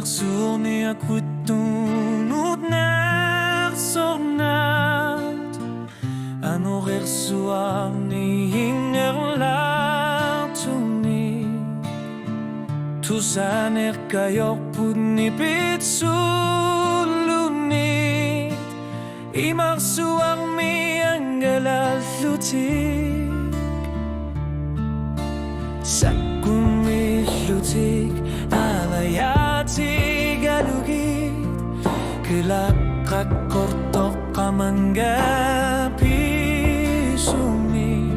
Sorny a kvittunod när sornat Anorer suarni hingerlatuni Tusaner kayopudni pitsuluni Imar suarmi angalalutik Sakumi lutik alayati galugit Kelakak kortok kamangga pisumi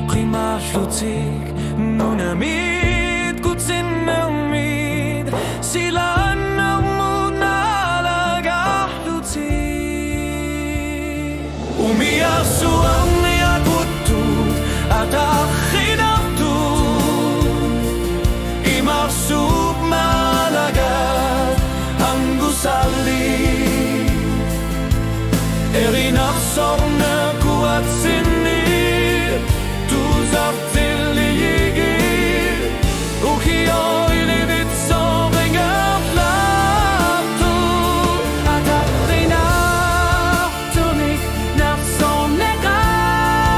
Prima lutik nunamid kutsin mermid Sila nagmunalaga lutik Umiyak suang niya kutut at Marsub malagat ang gusali Erinak sorna kuat sinir Tuzar tilligir Ukiyo ilibit soring aflatu At rinak tunik naksonek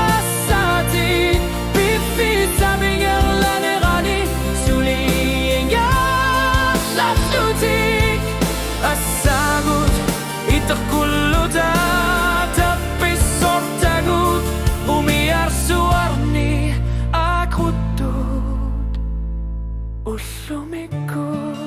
asati Bifit sabing erlanerani Asagut itakulluta tapis sortagut Umiyar suarni akutut ullumikut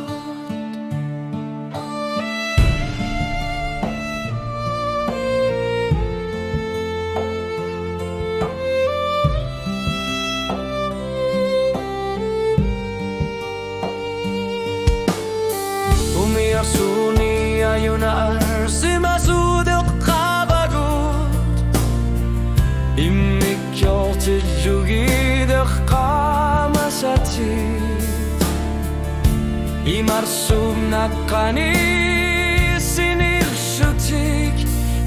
Umiyar suni ayunar simasuduk kabagut Imikyor tillugiduk kamasatit Imarsum nakani sinirsutik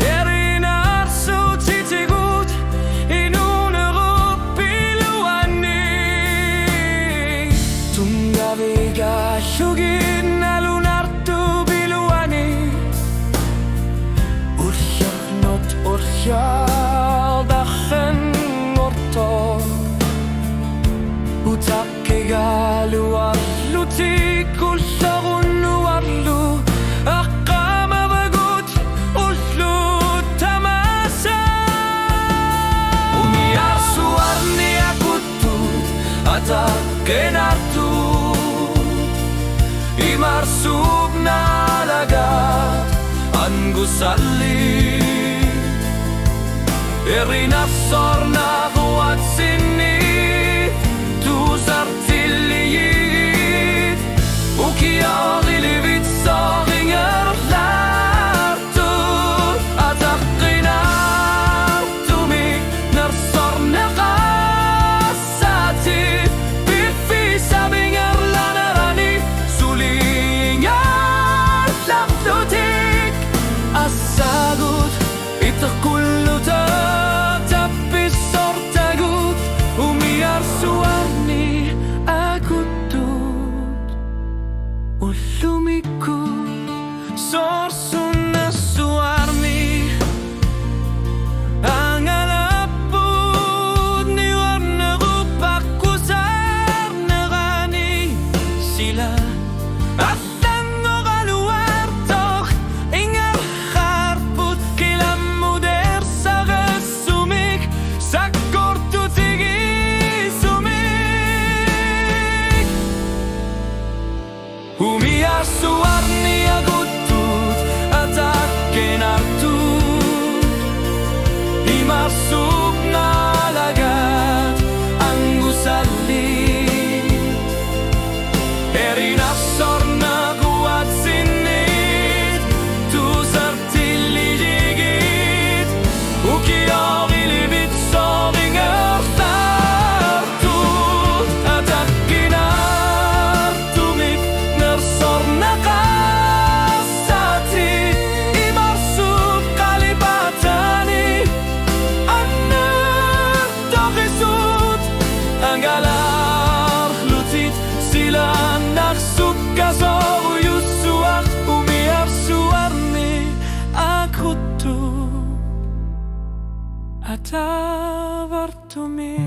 Erinar sutitigut inunerup piluani Tungaviga llugid Ursyal dachen ngorto Utak kegalu arlu tikul sarun arlu Akama bagut uslu tamasa Umiyar suarni akutut atak kenartut Imar subnalagat angusali Erinak sorna kuat sini Tuzar tilligit Ukiya ilibit soring erlatu Atak qinar tumik nersorna qasati Bifi sabing erlanerani Sulingar laktutik Asagut itakulluta אתה ורטומי